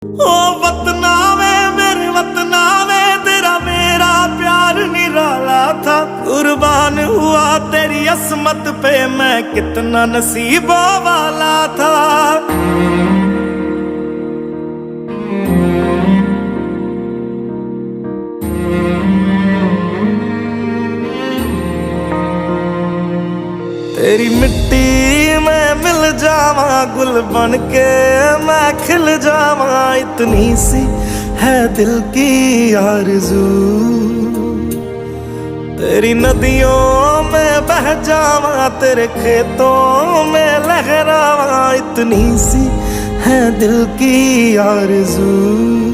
ओ वतना वे मेरे वतना वे, तेरा मेरा प्यार निराला था। कुर्बान हुआ तेरी असमत पे, मैं कितना नसीबों वाला था। तेरी मिट्टी में मिल जावा, गुल बन के मैं खिल जावा। इतनी सी है दिल की आरज़ू, तेरी नदियों में बह जावा, तेरे खेतों में लहरावा। इतनी सी है दिल की आरज़ू।